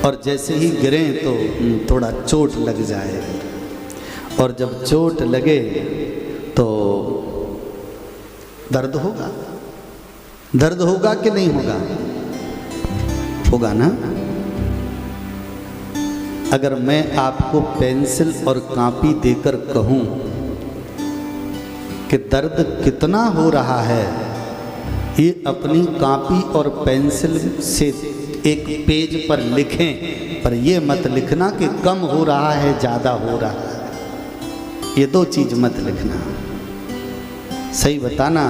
और जैसे ही गिरें तो थोड़ा चोट लग जाए, और जब चोट लगे तो दर्द होगा। दर्द होगा कि नहीं होगा? होगा ना। अगर मैं आपको पेंसिल और कॉपी देकर कहूं कि दर्द कितना हो रहा है, ये अपनी कॉपी और पेंसिल से एक पेज पर लिखें, पर ये मत लिखना कि कम हो रहा है ज़्यादा हो रहा है। ये दो चीज़ मत लिखना। सही बताना,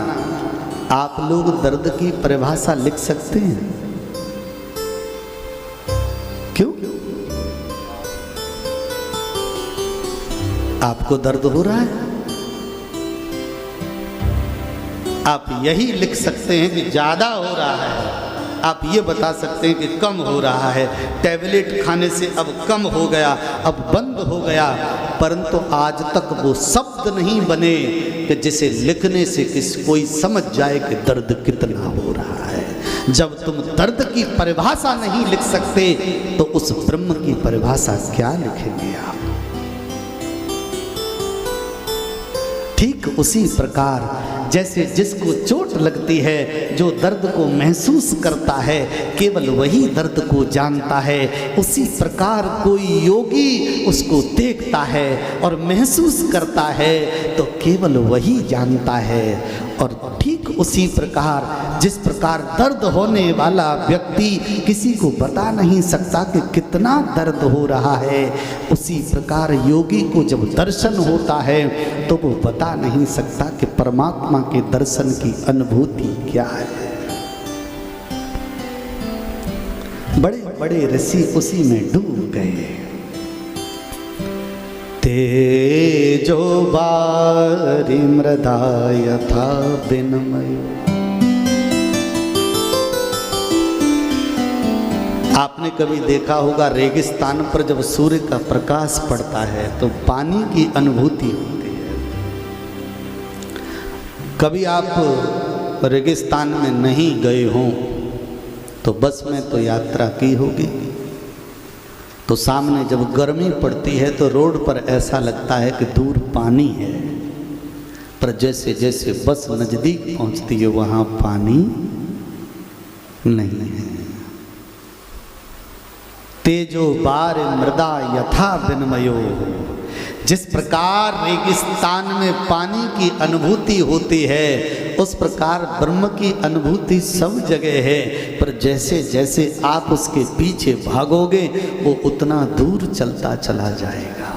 आप लोग दर्द की परिभाषा लिख सकते हैं? क्यों? आपको दर्द हो रहा है, आप यही लिख सकते हैं कि ज़्यादा हो रहा है। आप ये बता सकते हैं कि कम हो रहा है, टैबलेट खाने से अब कम हो गया, अब बंद हो गया, परंतु आज तक वो शब्द नहीं बने कि जिसे लिखने से कोई समझ जाए कि दर्द कितना हो रहा है। जब तुम दर्द की परिभाषा नहीं लिख सकते तो उस ब्रह्म की परिभाषा क्या लिखेंगे आप? ठीक उसी प्रकार जैसे जिसको चोट लगती है, जो दर्द को महसूस करता है, केवल वही दर्द को जानता है। उसी प्रकार कोई योगी उसको देखता है और महसूस करता है तो केवल वही जानता है। और ठीक उसी प्रकार जिस प्रकार दर्द होने वाला व्यक्ति किसी को बता नहीं सकता कि कितना दर्द हो रहा है, उसी प्रकार योगी को जब दर्शन होता है तो वो बता नहीं सकता कि परमात्मा के दर्शन की अनुभूति क्या है। बड़े बड़े ऋषि उसी में डूब गए। तेजो बारी मृदा यथा विनमय। आपने कभी देखा होगा रेगिस्तान पर जब सूर्य का प्रकाश पड़ता है तो पानी की अनुभूति होती है। कभी आप रेगिस्तान में नहीं गए हों तो बस में तो यात्रा की होगी, तो सामने जब गर्मी पड़ती है तो रोड पर ऐसा लगता है कि दूर पानी है, पर जैसे जैसे बस नज़दीक पहुंचती है वहाँ पानी नहीं है। तेजो बार मृदा यथा विनमयो। जिस प्रकार रेगिस्तान में पानी की अनुभूति होती है उस प्रकार ब्रह्म की अनुभूति सब जगह है, पर जैसे जैसे आप उसके पीछे भागोगे वो उतना दूर चलता चला जाएगा।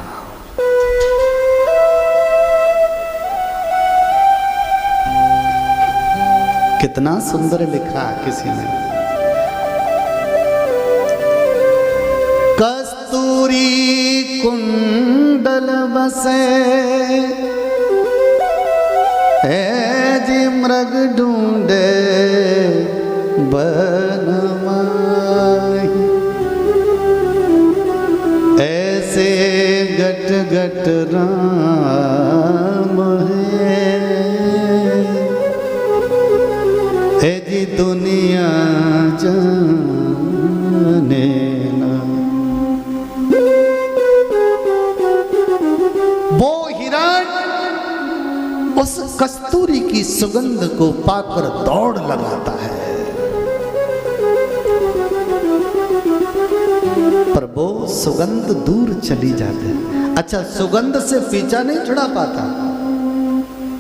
कितना सुंदर लिखा किसी ने। कस्तूरी कुंडल बसे जी मृग ढूंढे बनमाही। ऐसे गट गट राम है जी दुनिया जाने ना। वो हिरण उस कस्तूरी की सुगंध को पाकर दौड़ लगाता है, पर वो सुगंध दूर चली जाती है। अच्छा, सुगंध से पीछा नहीं छुड़ा पाता,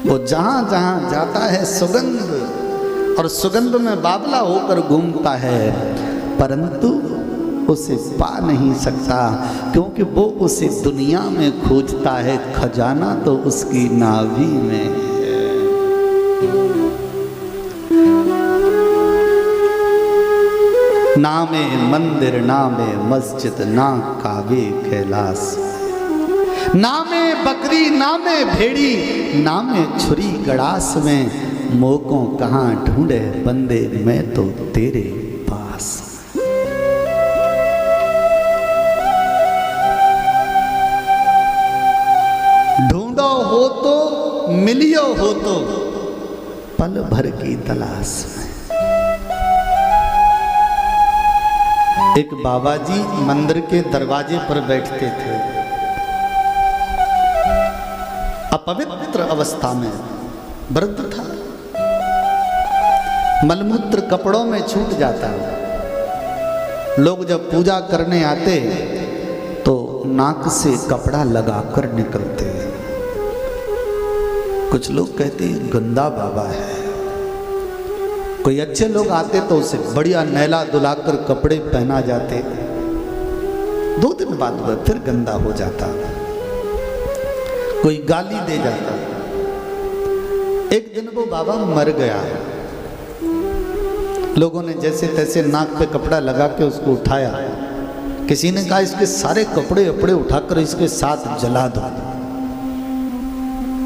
वो जहां जहां जाता है सुगंध और सुगंध में बावला होकर घूमता है, परंतु उसे पा नहीं सकता, क्योंकि वो उसे दुनिया में खोजता है, खजाना तो उसकी नाभि में है। नामे मंदिर नामे मस्जिद ना काबे कैलाश, नामे बकरी नामे भेड़ी नामे छुरी गड़ास में, मोको कहाँ ढूंढे बंदे मैं तो तेरे पास। ढूंढो हो तो मिलियो हो तो पल भर की तलाश में। एक बाबा जी मंदिर के दरवाजे पर बैठते थे, अपवित्र अवस्था में, वृद्ध था, मलमूत्र कपड़ों में छूट जाता। लोग जब पूजा करने आते तो नाक से कपड़ा लगाकर निकलते। कुछ लोग कहते गंदा बाबा है। कोई अच्छे लोग आते तो उसे बढ़िया नहला धुलाकर कपड़े पहना जाते। 2 दिन बाद वह फिर गंदा हो जाता, कोई गाली दे जाता। एक दिन वो बाबा मर गया। लोगों ने जैसे तैसे नाक पे कपड़ा लगा के उसको उठाया। किसी ने कहा इसके सारे कपड़े अपड़े उठाकर इसके साथ जला दो।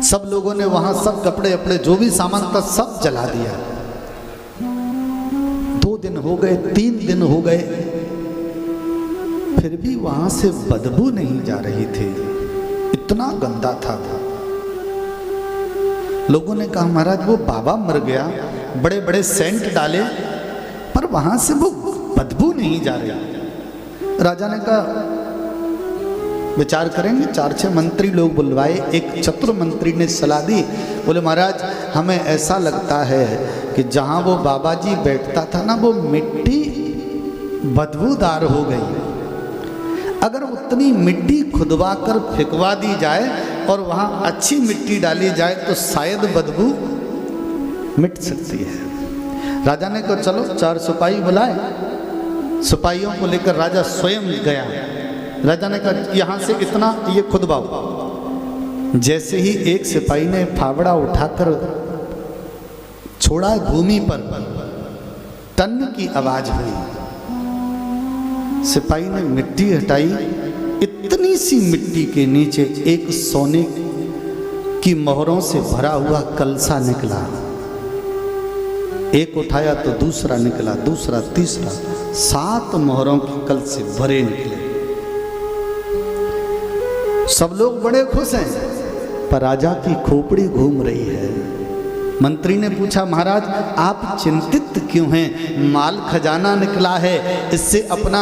सब लोगों ने वहां सब कपड़े अपड़े जो भी सामान था सब जला दिया। 2 दिन हो गए, 3 दिन हो गए, फिर भी वहां से बदबू नहीं जा रही थी। इतना गंदा था वो। लोगों ने कहा महाराज वो बाबा मर गया, बड़े बड़े सेंट डाले पर वहां से वो बदबू नहीं जा रही। राजा ने कहा विचार करेंगे। 4-6 मंत्री लोग बुलवाए। एक चतुर मंत्री ने सलाह दी, बोले महाराज हमें ऐसा लगता है कि जहां वो बाबा जी बैठता था ना वो मिट्टी बदबूदार हो गई। अगर उतनी मिट्टी खुदवा कर फेंकवा दी जाए और वहां अच्छी मिट्टी डाली जाए तो शायद बदबू मिट सकती है। राजा ने कहा चलो 4 सिपाही बुलाए। सिपाहियों को लेकर राजा स्वयं गया। राजा ने कहा यहाँ से इतना ये खुदवाओ। जैसे ही एक सिपाही ने फावड़ा उठाकर छोड़ा भूमि पर, टन की आवाज हुई। सिपाही ने मिट्टी हटाई। इतनी सी मिट्टी के नीचे एक सोने की मोहरों से भरा हुआ कलसा निकला। एक उठाया तो दूसरा निकला, दूसरा, तीसरा, 7 मोहरों के कलसे भरे निकले। सब लोग बड़े खुश हैं, पर राजा की खोपड़ी घूम रही है। मंत्री ने पूछा महाराज आप चिंतित क्यों हैं? माल खजाना निकला है, इससे अपना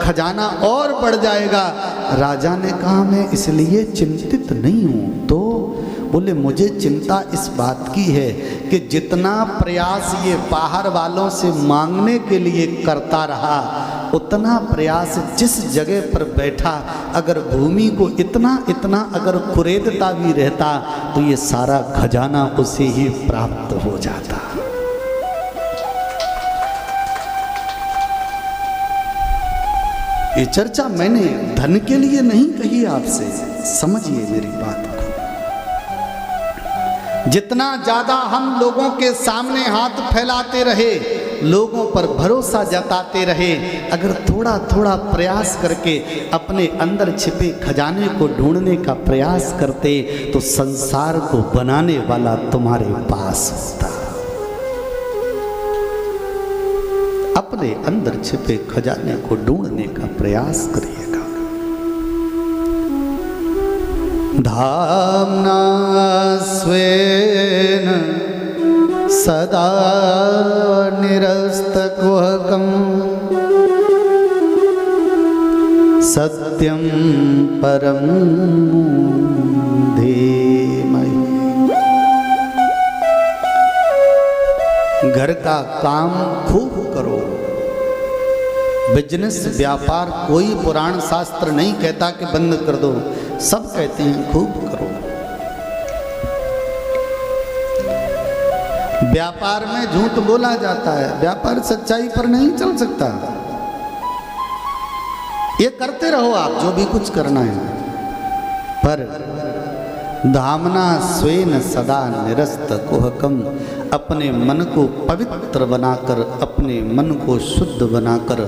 खजाना और बढ़ जाएगा। राजा ने कहा मैं इसलिए चिंतित नहीं हूँ। तो बोले मुझे चिंता इस बात की है कि जितना प्रयास ये बाहर वालों से मांगने के लिए करता रहा, उतना प्रयास जिस जगह पर बैठा अगर भूमि को इतना इतना अगर कुरेदता भी रहता तो ये सारा खजाना उसे ही प्राप्त हो जाता। ये चर्चा मैंने धन के लिए नहीं कही आपसे, समझिए मेरी बात को। जितना ज्यादा हम लोगों के सामने हाथ फैलाते रहे, लोगों पर भरोसा जताते रहे, अगर थोड़ा थोड़ा प्रयास करके अपने अंदर छिपे खजाने को ढूंढने का प्रयास करते तो संसार को बनाने वाला तुम्हारे पास होता। अपने अंदर छिपे खजाने को ढूंढने का प्रयास करिएगा। धाम्ना स्वेन सदा निरस्तकुहकं सत्यं परं धीमहि। घर का काम खूब करो। बिजनेस व्यापार कोई पुराण शास्त्र नहीं कहता कि बंद कर दो, सब कहते हैं खूब करो। व्यापार में झूठ बोला जाता है, व्यापार सच्चाई पर नहीं चल सकता। ये करते रहो आप जो भी कुछ करना है, पर धामना स्वेन सदा निरस्त कुहकम, अपने मन को पवित्र बनाकर, अपने मन को शुद्ध बनाकर,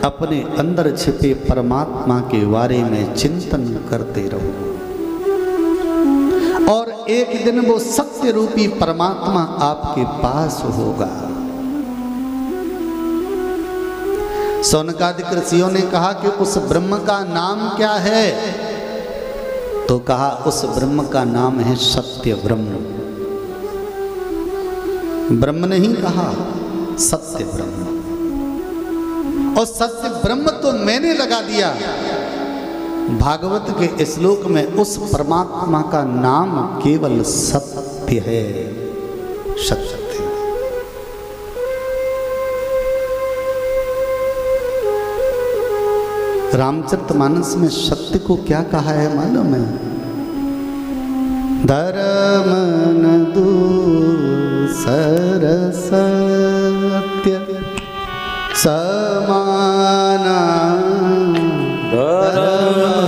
अपने अंदर छिपे परमात्मा के बारे में चिंतन करते रहो और एक दिन वो सत्य रूपी परमात्मा आपके पास होगा। सौनकादिक ऋषियों ने कहा कि उस ब्रह्म का नाम क्या है? तो कहा उस ब्रह्म का नाम है सत्य ब्रह्म। ब्रह्म नहीं कहा, सत्य ब्रह्म। और सत्य ब्रह्म तो मैंने लगा दिया। भागवत के श्लोक में उस परमात्मा का नाम केवल सत्य है। सत्य रामचरितमानस में सत्य को क्या कहा है मालूम है? धर्म न दूसर सत्य समाना धर्म